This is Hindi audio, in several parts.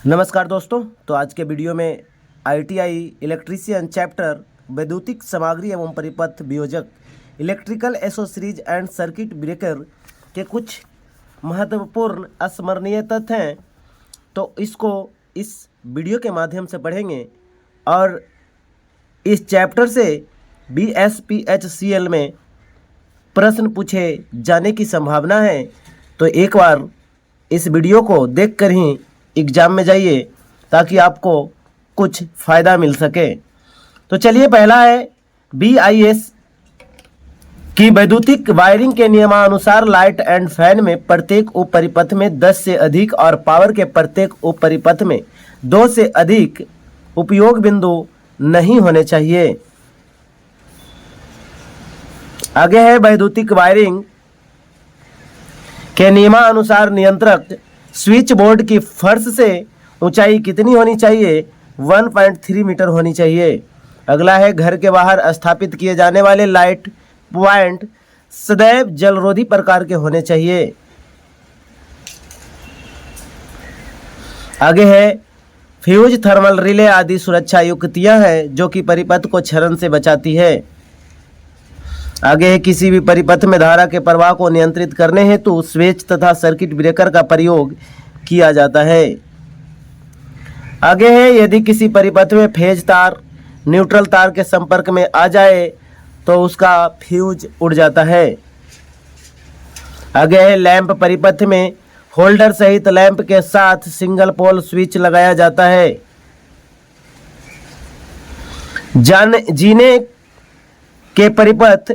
नमस्कार दोस्तों। तो आज के वीडियो में आईटीआई इलेक्ट्रीशियन चैप्टर वैद्युतिक सामग्री एवं परिपथ वियोजक इलेक्ट्रिकल एसोसीरीज एंड सर्किट ब्रेकर के कुछ महत्वपूर्ण स्मरणीय तथ्य हैं, तो इसको इस वीडियो के माध्यम से पढ़ेंगे और इस चैप्टर से BSPHCL में प्रश्न पूछे जाने की संभावना है। तो एक बार इस वीडियो को देखकर ही एग्ज़ाम में जाइए ताकि आपको कुछ फ़ायदा मिल सके। तो चलिए, पहला है BIS की वैद्युतिक वायरिंग के नियमानुसार लाइट एंड फैन में प्रत्येक उप परिपथ में 10 से अधिक और पावर के प्रत्येक उप परिपथ में 2 से अधिक उपयोग बिंदु नहीं होने चाहिए। आगे है वैद्युतिक वायरिंग के नियमानुसार नियंत्रक स्विच बोर्ड की फर्श से ऊंचाई कितनी होनी चाहिए? 1.3 मीटर होनी चाहिए। अगला है घर के बाहर स्थापित किए जाने वाले लाइट पॉइंट सदैव जलरोधी प्रकार के होने चाहिए। आगे है फ्यूज, थर्मल रिले आदि सुरक्षा युक्तियां हैं जो कि परिपथ को क्षरण से बचाती है। आगे है किसी भी परिपथ में धारा के प्रवाह को नियंत्रित करने हेतु स्विच तथा सर्किट ब्रेकर का प्रयोग किया जाता है। आगे है यदि किसी परिपथ में फेज तार न्यूट्रल तार के संपर्क में आ जाए तो उसका फ्यूज उड़ जाता है। आगे है लैंप, परिपथ में होल्डर सहित लैंप के साथ सिंगल पोल स्विच लगाया जाता है। जीने के परिपथ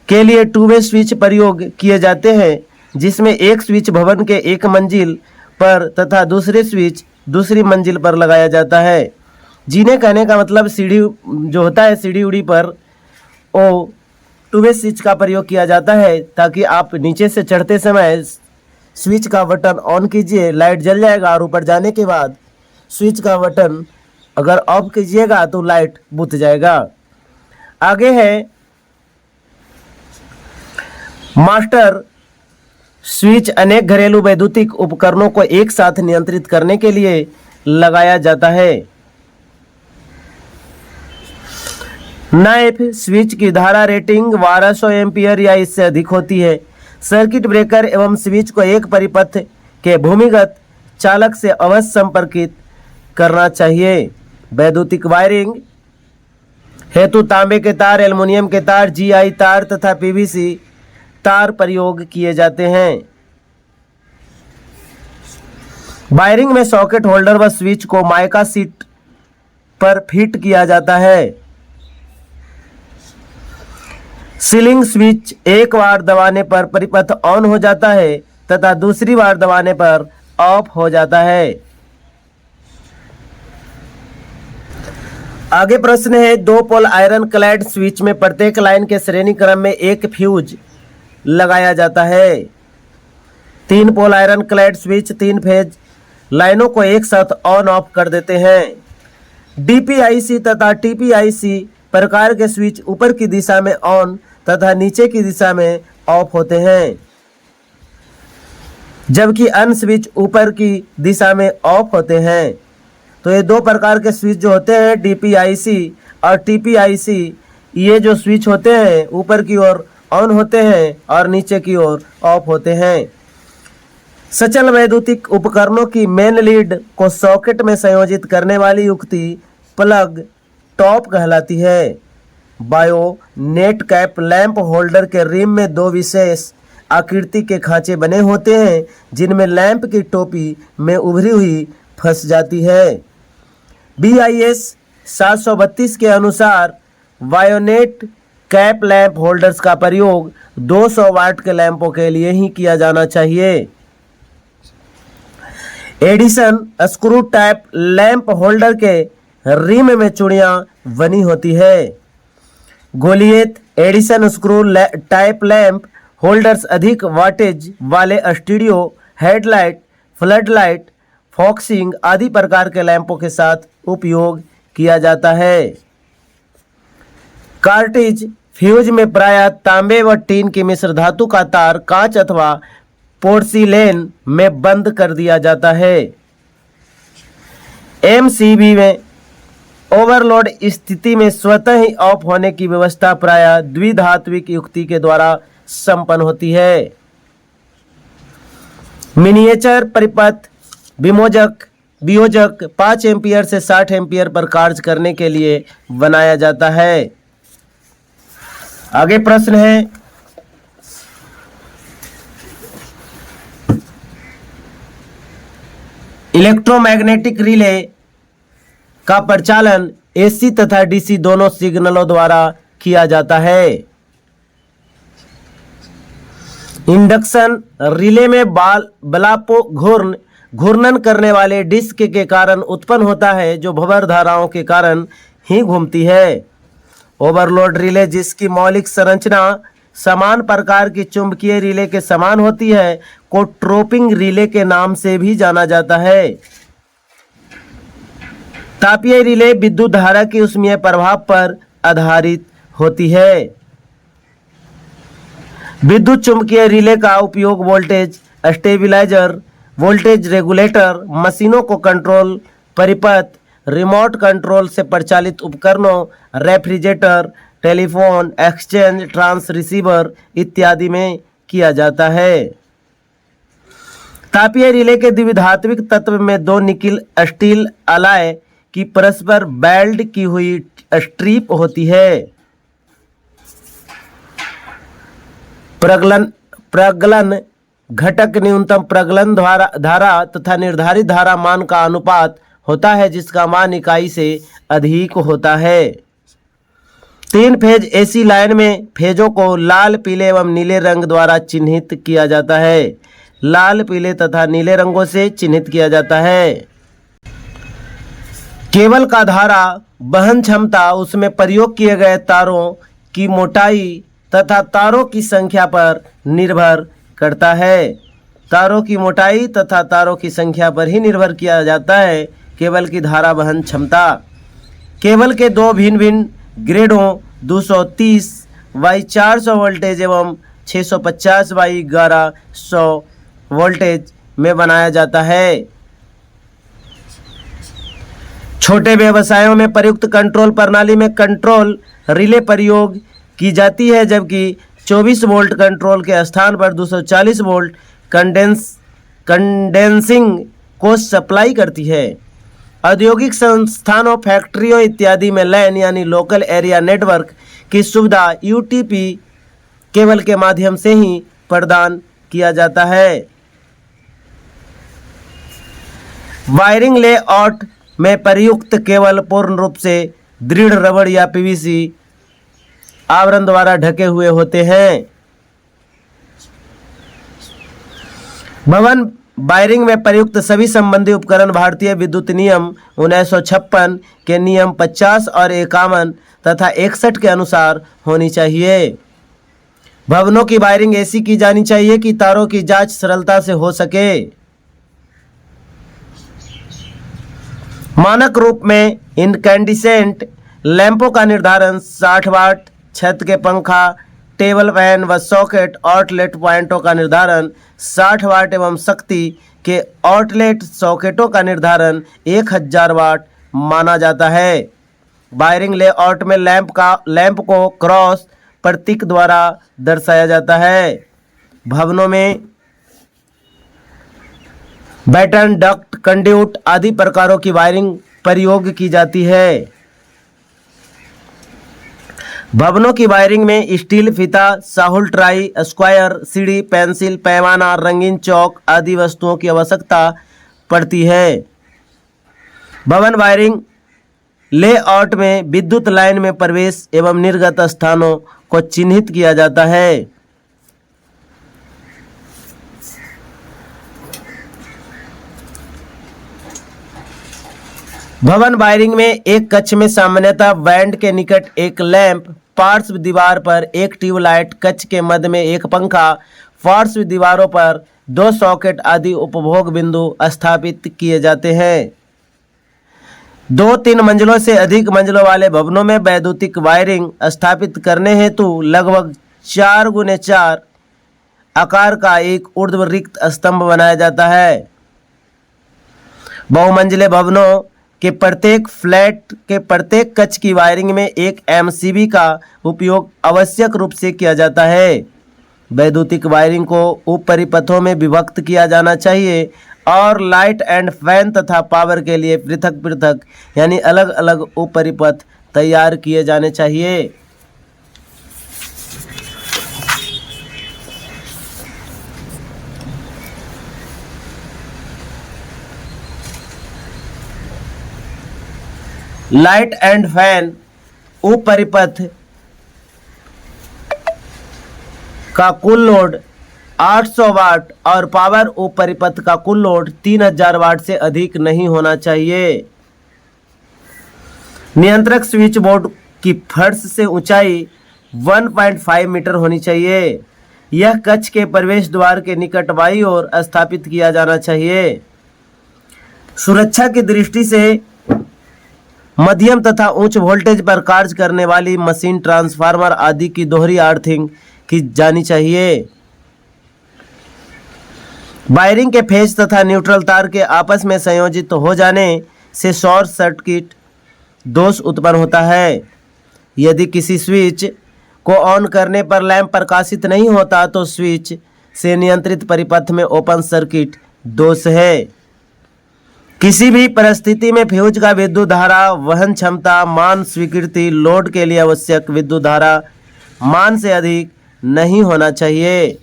के लिए 2 वे स्विच प्रयोग किए जाते हैं, जिसमें एक स्विच भवन के एक मंजिल पर तथा दूसरे स्विच दूसरी मंजिल पर लगाया जाता है। जीने कहने का मतलब सीढ़ी जो होता है, सीढ़ी उड़ी पर वो 2 वे स्विच का प्रयोग किया जाता है ताकि आप नीचे से चढ़ते समय स्विच का बटन ऑन कीजिए, लाइट जल जाएगा और ऊपर जाने के बाद स्विच का बटन अगर ऑफ कीजिएगा तो लाइट बुझ जाएगा। आगे है मास्टर स्विच, अनेक घरेलू वैद्युतिक उपकरणों को एक साथ नियंत्रित करने के लिए लगाया जाता है। नाइफ स्विच की धारा रेटिंग 1200 एम्पियर या इससे अधिक होती है। सर्किट ब्रेकर एवं स्विच को एक परिपथ के भूमिगत चालक से अवश्य संपर्कित करना चाहिए। वैद्युतिक वायरिंग हेतु तांबे के तार, एल्युमिनियम के तार, GI तार तथा PVC तार प्रयोग किए जाते हैं। वायरिंग में सॉकेट, होल्डर व स्विच को माइका सीट पर फिट किया जाता है। सीलिंग स्विच एक बार दबाने पर परिपथ ऑन हो जाता है तथा दूसरी बार दबाने पर ऑफ हो जाता है। आगे प्रश्न है 2 पोल आयरन क्लैड स्विच में प्रत्येक लाइन के श्रेणी क्रम में एक फ्यूज लगाया जाता है। 3 पोल आयरन क्लैड स्विच 3 फेज लाइनों को एक साथ ऑन ऑफ कर देते हैं। DPIC तथा TPIC प्रकार के स्विच ऊपर की दिशा में ऑन तथा नीचे की दिशा में ऑफ होते हैं, जबकि अन्य स्विच ऊपर की दिशा में ऑफ होते हैं। तो ये 2 प्रकार के स्विच जो होते हैं, DPIC और TPIC, ये जो स्विच होते हैं ऊपर की ओर ऑन होते हैं और नीचे की ओर ऑफ होते हैं। सचल वैद्युतिक उपकरणों की मेन लीड को सॉकेट में संयोजित करने वाली युक्ति प्लग टॉप कहलाती है। Bio net cap lamp holder के रिम में 2 विशेष आकृति के खांचे बने होते हैं जिनमें लैंप की टोपी में उभरी हुई फंस जाती है। BIS 732 के अनुसार बायोनेट कैप लैंप होल्डर्स का प्रयोग 200 वाट के लैंपों के लिए ही किया जाना चाहिए। Edison screw type lamp holder के रिम में चूड़ियां बनी होती है। Goliath Edison screw type lamp holders अधिक वाटेज वाले स्टूडियो हेडलाइट, फ्लड लाइट, फॉक्सिंग आदि प्रकार के लैंपों के साथ उपयोग किया जाता है। कार्टिज फ्यूज में प्रायः तांबे व टीन की मिश्र धातु का तार कांच अथवा पोर्सिलेन में बंद कर दिया जाता है। एमसीबी में ओवरलोड स्थिति में स्वतः ही ऑफ होने की व्यवस्था प्रायः द्विधात्विक युक्ति के द्वारा संपन्न होती है। मिनिएचर परिपथ वियोजक 5 एम्पियर से 60 एम्पियर पर कार्य करने के लिए बनाया जाता है। आगे प्रश्न है, इलेक्ट्रोमैग्नेटिक रिले का प्रचालन एसी तथा डीसी दोनों सिग्नलों द्वारा किया जाता है। इंडक्शन रिले में बलापो घूर्णन करने वाले डिस्क के कारण उत्पन्न होता है, जो भंवर धाराओं के कारण ही घूमती है। ओवरलोड रिले, जिसकी मौलिक संरचना समान प्रकार की चुंबकीय रिले के समान होती है, को ट्रोपिंग रिले के नाम से भी जाना जाता है। तापीय रिले विद्युत धारा के ऊष्मीय प्रभाव पर आधारित होती है। विद्युत चुंबकीय रिले का उपयोग वोल्टेज स्टेबिलाईजर, वोल्टेज रेगुलेटर, मशीनों को कंट्रोल परिपथ, रिमोट कंट्रोल से परिचालित उपकरणों, रेफ्रिजरेटर, टेलीफोन एक्सचेंज, ट्रांसरिसीवर इत्यादि में किया जाता है। तापीय रिले के द्विधात्विक तत्व में 2 निकिल स्टील अलाय की परस्पर वेल्ड की हुई स्ट्रिप होती है। प्रगलन घटक न्यूनतम प्रगलन धारा तथा निर्धारित धारा मान का अनुपात होता है, जिसका मान इकाई से अधिक होता है। 3 फेज एसी लाइन में फेजों को लाल, पीले एवं नीले रंग द्वारा चिन्हित किया जाता है। लाल, पीले तथा नीले रंगों से चिन्हित किया जाता है। केबल का धारा वहन क्षमता उसमें प्रयोग किए गए तारों की मोटाई तथा तारों की संख्या पर निर्भर करता है। तारों की मोटाई तथा तारों की संख्या पर ही निर्भर किया जाता है केबल की धारा वहन क्षमता। केबल के 2 भिन्न भिन्न ग्रेडों 230 बाई 400 वोल्टेज एवं 650 बाई 1100 वोल्टेज में बनाया जाता है। छोटे व्यवसायों में प्रयुक्त कंट्रोल प्रणाली में कंट्रोल रिले प्रयोग की जाती है, जबकि 24 वोल्ट कंट्रोल के स्थान पर 240 वोल्ट कंडेंसिंग को सप्लाई करती है। औद्योगिक संस्थानों, फैक्ट्रियों इत्यादि में लैन यानी लोकल एरिया नेटवर्क की सुविधा यूटीपी केबल के माध्यम से ही प्रदान किया जाता है। वायरिंग लेआउट में प्रयुक्त केबल पूर्ण रूप से दृढ़ रबड़ या पीवीसी आवरण द्वारा ढके हुए होते हैं। भवन वायरिंग में प्रयुक्त सभी संबंधी उपकरण भारतीय विद्युत नियम 1956 के नियम 50 और 51 तथा 61 के अनुसार होनी चाहिए। भवनों की वायरिंग ऐसी की जानी चाहिए कि तारों की जांच सरलता से हो सके। मानक रूप में इनकैंडिसेंट लैंपों का निर्धारण 60 वाट, छत के पंखा, टेबल फैन व सॉकेट आउटलेट पॉइंटों का निर्धारण 60 वाट एवं शक्ति के आउटलेट सॉकेटों का निर्धारण 1000 वाट माना जाता है। वायरिंग लेआउट में लैंप को क्रॉस प्रतीक द्वारा दर्शाया जाता है। भवनों में बैटन, डक्ट, कंड्यूट आदि प्रकारों की वायरिंग प्रयोग की जाती है। भवनों की वायरिंग में स्टील, फीता, साहुल, ट्राई, स्क्वायर, सीढ़ी, पेंसिल, पैमाना, रंगीन चौक आदि वस्तुओं की आवश्यकता पड़ती है। भवन वायरिंग लेआउट में विद्युत लाइन में प्रवेश एवं निर्गत स्थानों को चिन्हित किया जाता है। भवन वायरिंग में एक कक्ष में सामान्यतः बैंड के निकट एक लैंप, पार्श्व दीवार पर एक ट्यूबलाइट, कक्ष के मध्य में एक पंखा, पार्श्व दीवारों पर 2 सॉकेट आदि उपभोग बिंदु स्थापित किए जाते हैं। 2-3 मंजिलों से अधिक मंजिलों वाले भवनों में वैद्युतिक वायरिंग स्थापित करने हेतु लगभग 4x4 आकार का एक ऊर्ध्व रिक्त स्तंभ बनाया जाता है। बहुमंजिले भवनों कि प्रत्येक फ्लैट के प्रत्येक कक्ष की वायरिंग में एक एमसीबी का उपयोग आवश्यक रूप से किया जाता है। वैद्युतिक वायरिंग को उप परिपथों में विभक्त किया जाना चाहिए और लाइट एंड फैन तथा पावर के लिए पृथक पृथक यानी अलग अलग उप परिपथ तैयार किए जाने चाहिए। लाइट एंड फैन उप परिपथ का कुल लोड 800 वाट और पावर उप परिपथ का कुल लोड 3000 वाट से अधिक नहीं होना चाहिए। नियंत्रक स्विच बोर्ड की फर्श से ऊंचाई 1.5 मीटर होनी चाहिए। यह कक्ष के प्रवेश द्वार के निकट बाईं ओर स्थापित किया जाना चाहिए। सुरक्षा की दृष्टि से मध्यम तथा उच्च वोल्टेज पर कार्य करने वाली मशीन, ट्रांसफार्मर आदि की दोहरी अर्थिंग की जानी चाहिए। वायरिंग के फेज तथा न्यूट्रल तार के आपस में संयोजित हो जाने से शॉर्ट सर्किट दोष उत्पन्न होता है। यदि किसी स्विच को ऑन करने पर लैंप प्रकाशित नहीं होता तो स्विच से नियंत्रित परिपथ में ओपन सर्किट दोष है। किसी भी परिस्थिति में फ्यूज का विद्युत धारा वहन क्षमता मान स्वीकृति लोड के लिए आवश्यक विद्युत धारा मान से अधिक नहीं होना चाहिए।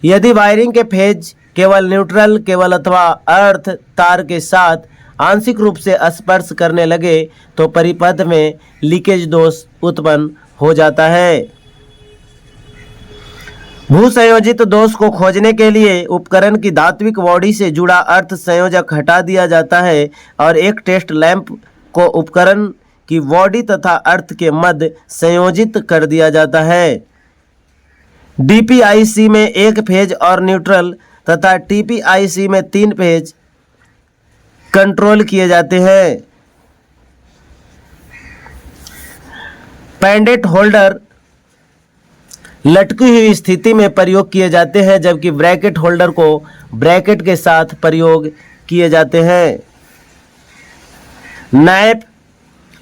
यदि वायरिंग के फेज केवल न्यूट्रल केबल अथवा अर्थ तार के साथ आंशिक रूप से स्पर्श करने लगे तो परिपथ में लीकेज दोष उत्पन्न हो जाता है। भू संयोजित दोष को खोजने के लिए उपकरण की धात्विक बॉडी से जुड़ा अर्थ संयोजक हटा दिया जाता है और एक टेस्ट लैंप को उपकरण की बॉडी तथा अर्थ के मध्य संयोजित कर दिया जाता है। डीपीआईसी में एक फेज और न्यूट्रल तथा टीपीआईसी में 3 फेज कंट्रोल किए जाते हैं। पेंडेंट होल्डर लटकी हुई स्थिति में प्रयोग किए जाते हैं जबकि ब्रैकेट होल्डर को ब्रैकेट के साथ प्रयोग किए जाते हैं। नैप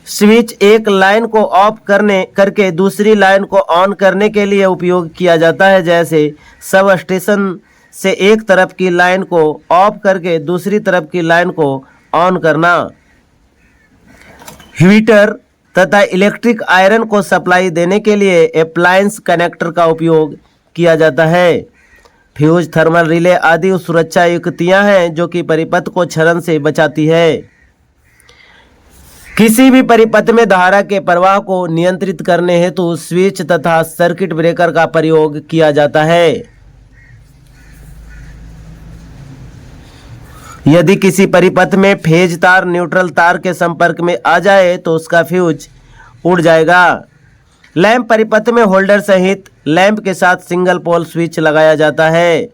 स्विच एक लाइन को ऑफ करके दूसरी लाइन को ऑन करने के लिए उपयोग किया जाता है, जैसे सब स्टेशन से एक तरफ की लाइन को ऑफ करके दूसरी तरफ की लाइन को ऑन करना। हीटर तथा इलेक्ट्रिक आयरन को सप्लाई देने के लिए अप्लायंस कनेक्टर का उपयोग किया जाता है। फ्यूज, थर्मल रिले आदि सुरक्षा युक्तियां हैं जो कि परिपथ को क्षरण से बचाती है। किसी भी परिपथ में धारा के प्रवाह को नियंत्रित करने हेतु स्विच तथा सर्किट ब्रेकर का प्रयोग किया जाता है। यदि किसी परिपथ में फेज तार न्यूट्रल तार के संपर्क में आ जाए तो उसका फ्यूज उड़ जाएगा। लैंप परिपथ में होल्डर सहित लैंप के साथ सिंगल पोल स्विच लगाया जाता है।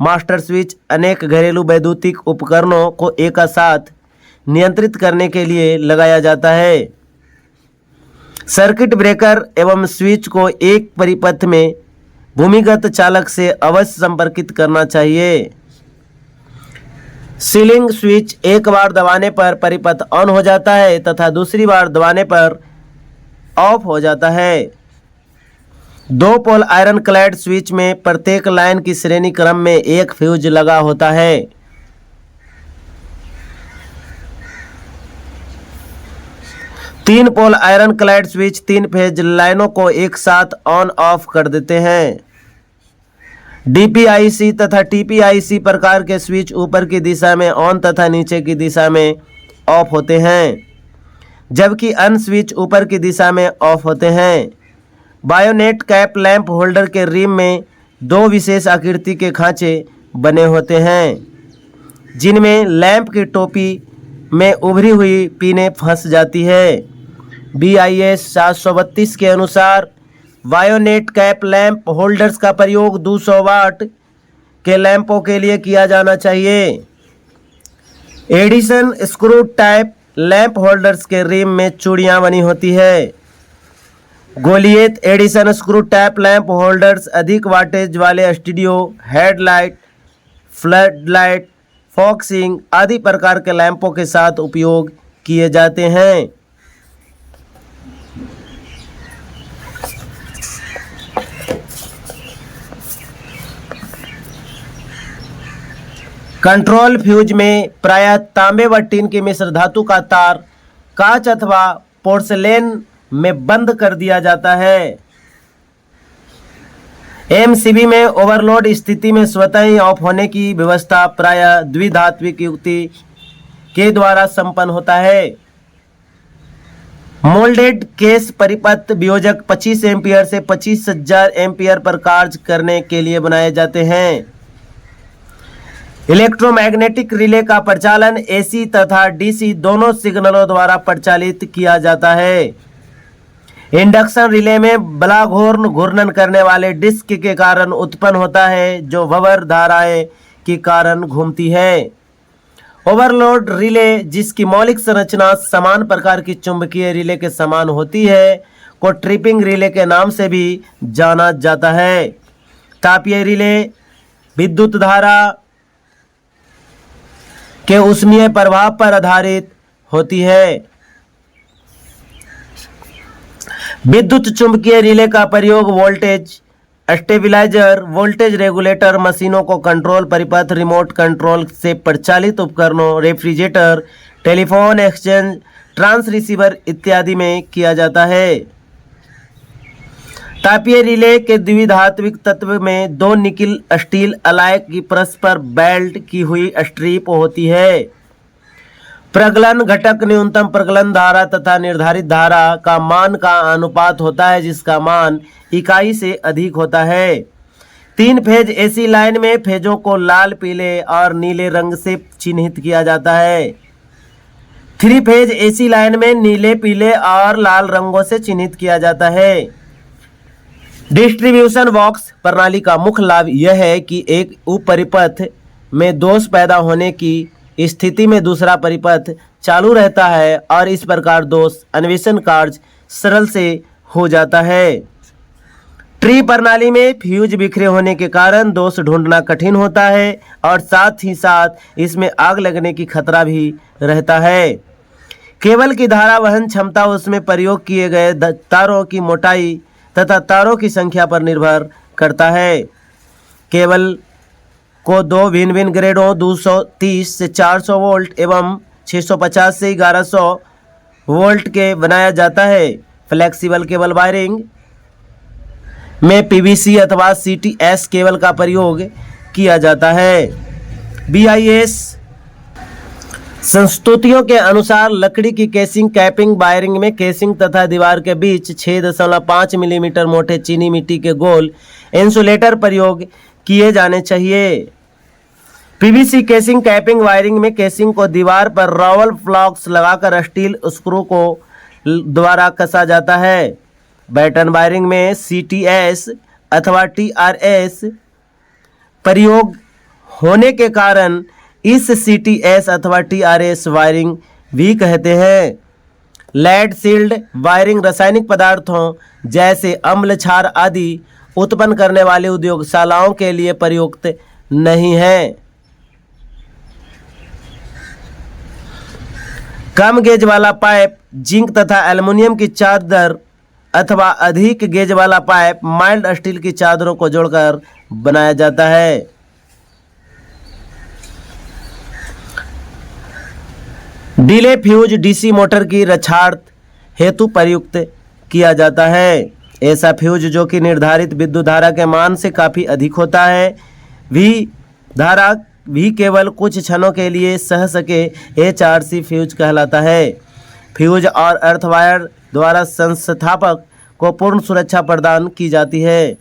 मास्टर स्विच अनेक घरेलू वैद्युतिक उपकरणों को एक साथ नियंत्रित करने के लिए लगाया जाता है। सर्किट ब्रेकर एवं स्विच को एक परिपथ में भूमिगत चालक से अवश्य संपर्कित करना चाहिए। सीलिंग स्विच एक बार दबाने पर परिपथ ऑन हो जाता है तथा दूसरी बार दबाने पर ऑफ हो जाता है। 2 पोल आयरन क्लैड स्विच में प्रत्येक लाइन की श्रेणी क्रम में एक फ्यूज लगा होता है। तीन पोल आयरन क्लैड स्विच 3 फेज लाइनों को एक साथ ऑन ऑफ कर देते हैं। डीपीआईसी तथा टीपीआईसी प्रकार के स्विच ऊपर की दिशा में ऑन तथा नीचे की दिशा में ऑफ होते हैं, जबकि अन्य स्विच ऊपर की दिशा में ऑफ होते हैं। बायोनेट कैप लैंप होल्डर के रिम में 2 विशेष आकृति के खांचे बने होते हैं, जिनमें लैंप की टोपी में उभरी हुई पिनें फंस जाती है। BIS 732 के अनुसार बायोनेट कैप लैंप होल्डर्स का प्रयोग 200 वाट के लैंपों के लिए किया जाना चाहिए। Edison screw type lamp holders के रिम में चूड़ियां बनी होती है। Goliath Edison screw type lamp holders अधिक वाटेज वाले studio headlight, flood light, focusing आदि प्रकार के लैंपों के साथ उपयोग किए जाते हैं। कंट्रोल फ्यूज में प्रायः तांबे व टीन के मिश्र धातु का तार कांच अथवा पोर्सिलेन में बंद कर दिया जाता है। एमसीबी में ओवरलोड स्थिति में स्वतः ही ऑफ होने की व्यवस्था प्रायः द्विधात्विक युक्ति के द्वारा संपन्न होता है। मोल्डेड केस परिपथ वियोजक 25 एम्पीयर से 25,000 एम्पीयर पर कार्य करने के लिए बनाए जाते हैं। इलेक्ट्रोमैग्नेटिक रिले का प्रचालन एसी तथा डीसी दोनों सिग्नलों द्वारा प्रचालित किया जाता है। इंडक्शन रिले में ब्लैकहोर्न घूर्णन करने वाले डिस्क के कारण उत्पन्न होता है जो ववर धाराएं के कारण घूमती है। ओवरलोड रिले जिसकी मौलिक संरचना समान प्रकार की चुंबकीय रिले के समान होती है को ट्रिपिंग रिले के नाम से भी जाना जाता है। तापीय रिले विद्युत धारा के ऊष्मीय प्रभाव पर आधारित होती है। विद्युत चुंबकीय रिले का प्रयोग वोल्टेज स्टेबिलाईजर, वोल्टेज रेगुलेटर, मशीनों को कंट्रोल परिपथ, रिमोट कंट्रोल से प्रचालित उपकरणों, refrigerator, telephone exchange, transceiver इत्यादि में किया जाता है। तापीय रिले के द्विधात्विक तत्व में दो निकिल स्टील अलाय की परस्पर बेल्ट की हुई स्ट्रिप होती है। प्रगलन घटक न्यूनतम प्रगलन धारा तथा निर्धारित धारा का मान का अनुपात होता है जिसका मान इकाई से अधिक होता है। 3 फेज एसी लाइन में फेजों को लाल, पीले और नीले रंग से चिन्हित किया जाता है। 3 फेज एसी लाइन में नीले, पीले और लाल रंगों से चिन्हित किया जाता है। डिस्ट्रीब्यूशन बॉक्स प्रणाली का मुख्य लाभ यह है कि एक उप परिपथ में दोष पैदा होने की स्थिति में दूसरा परिपथ चालू रहता है और इस प्रकार दोष अन्वेषण कार्य सरल से हो जाता है। ट्री प्रणाली में फ्यूज बिखरे होने के कारण दोष ढूंढना कठिन होता है और साथ ही साथ इसमें आग लगने की खतरा भी रहता है। केबल की धारा वहन क्षमता उसमें प्रयोग किए गए तारों की मोटाई तथा तारों की संख्या पर निर्भर करता है। केबल को 2 भिन्न भिन्न ग्रेडों 230 से 400 वोल्ट एवं 650 से 1100 वोल्ट के बनाया जाता है। फ्लेक्सिबल केबल वायरिंग में पीवीसी अथवा सीटीएस केबल का प्रयोग किया जाता है। बीआईएस संस्तुतियों के अनुसार लकड़ी की केसिंग कैपिंग वायरिंग में केसिंग तथा दीवार के बीच 6.5 मिलीमीटर मोटे चीनी मिट्टी के गोल इंसुलेटर प्रयोग किए जाने चाहिए। पीवीसी केसिंग कैपिंग वायरिंग में केसिंग को दीवार पर रॉवल फ्लॉक्स लगाकर स्टील स्क्रू को द्वारा कसा जाता है। बैटन वायरिंग में सीटीएस अथवा टीआरएस प्रयोग होने के कारण इस सीटीएस अथवा टीआरएस वायरिंग भी कहते हैं। लेड सील्ड वायरिंग रासायनिक पदार्थों जैसे अम्ल, क्षार आदि उत्पन्न करने वाले उद्योगशालाओं के लिए प्रयुक्त नहीं है। कम गेज वाला पाइप जिंक तथा एल्युमिनियम की चादर अथवा अधिक गेज वाला पाइप माइल्ड स्टील की चादरों को जोड़कर बनाया जाता है। डिले फ्यूज डीसी मोटर की रक्षार्थ हेतु प्रयुक्त किया जाता है। ऐसा फ्यूज जो कि निर्धारित विद्युत धारा के मान से काफ़ी अधिक होता है धारा भी केवल कुछ क्षणों के लिए सह सके एचआरसी फ्यूज कहलाता है। फ्यूज और अर्थवायर द्वारा संस्थापक को पूर्ण सुरक्षा प्रदान की जाती है।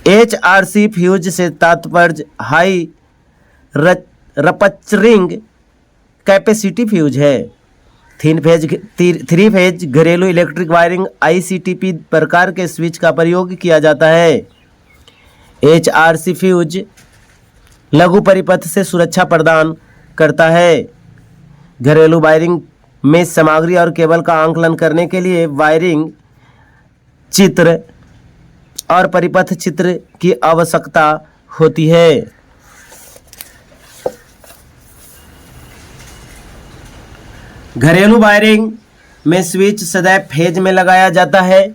एचआरसी फ्यूज से तात्पर्य हाई रपचरिंग कैपेसिटी फ्यूज है। 3 फेज घरेलू इलेक्ट्रिक वायरिंग आईसीटीपी प्रकार के स्विच का प्रयोग किया जाता है। एचआरसी फ्यूज लघु परिपथ से सुरक्षा प्रदान करता है। घरेलू वायरिंग में सामग्री और केबल का आंकलन करने के लिए वायरिंग चित्र और परिपथ चित्र की आवश्यकता होती है। घरेलू वायरिंग में स्विच सदैव फेज में लगाया जाता है,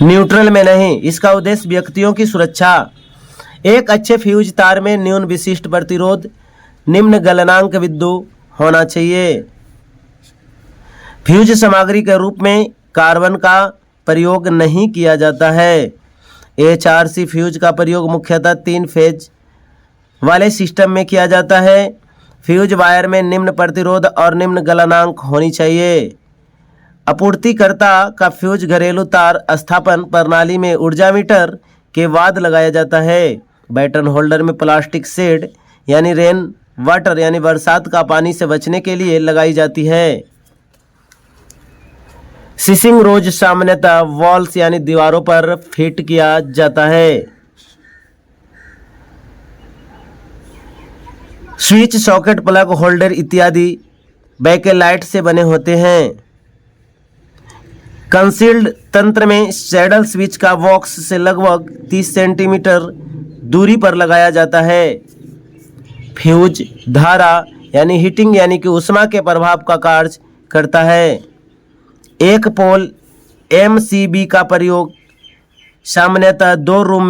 न्यूट्रल में नहीं। इसका उद्देश्य व्यक्तियों की सुरक्षा। एक अच्छे फ्यूज तार में न्यून विशिष्ट प्रतिरोध, निम्न गलनांक विद्युत होना चाहिए। फ्यूज सामग्री के रूप में कार्बन का प्रयोग नहीं किया जाता है। HRC फ्यूज का प्रयोग मुख्यतः 3 फेज वाले सिस्टम में किया जाता है। फ्यूज वायर में निम्न प्रतिरोध और निम्न गलनांक होनी चाहिए। आपूर्तिकर्ता का फ्यूज घरेलू तार स्थापन प्रणाली में ऊर्जा मीटर के बाद लगाया जाता है। बैटन होल्डर में प्लास्टिक शेड यानी रेन वाटर यानी बरसात का पानी से बचने के लिए लगाई जाती है। सीसिंग रोज सामान्यतः वॉल्स यानी दीवारों पर फिट किया जाता है। स्विच, सॉकेट, प्लग होल्डर इत्यादि बैकेलाइट से बने होते हैं। कंसील्ड तंत्र में सैडल स्विच का बॉक्स से लगभग 30 सेंटीमीटर दूरी पर लगाया जाता है। फ्यूज धारा यानी हीटिंग यानी कि ऊष्मा के प्रभाव का कार्य करता है। एक पोल MCB का प्रयोग सामान्यतः 100 रूम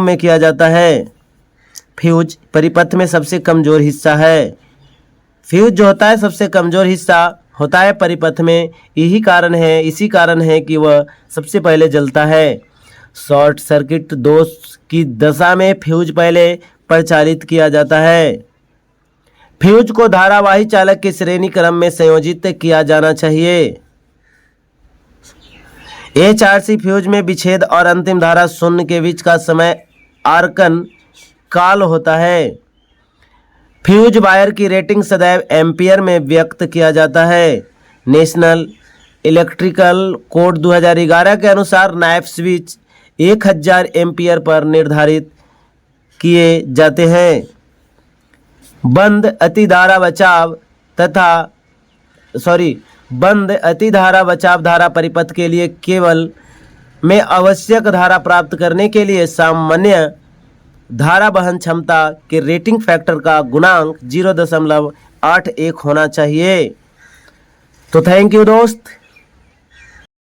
में किया जाता है। फ्यूज परिपथ में सबसे कमज़ोर हिस्सा है। फ्यूज जो होता है सबसे कमज़ोर हिस्सा होता है परिपथ में। इसी कारण है कि वह सबसे पहले जलता है। शॉर्ट सर्किट दोष की दशा में फ्यूज पहले प्रचालित किया जाता है। फ्यूज को धारावाही चालक के श्रेणी क्रम में संयोजित किया जाना चाहिए। HRC फ्यूज में विच्छेद और अंतिम धारा शून्य के बीच का समय आर्कन काल होता है। फ्यूज वायर की रेटिंग सदैव एम्पियर में व्यक्त किया जाता है। नेशनल इलेक्ट्रिकल कोड 2011 के अनुसार नाइफ स्विच 1000 एम्पियर पर निर्धारित किए जाते हैं। बंद अतिधारा बचाव धारा परिपथ के लिए केवल में आवश्यक धारा प्राप्त करने के लिए सामान्य धारा वहन क्षमता के रेटिंग फैक्टर का गुणांक 0.81 होना चाहिए। तो थैंक यू दोस्त।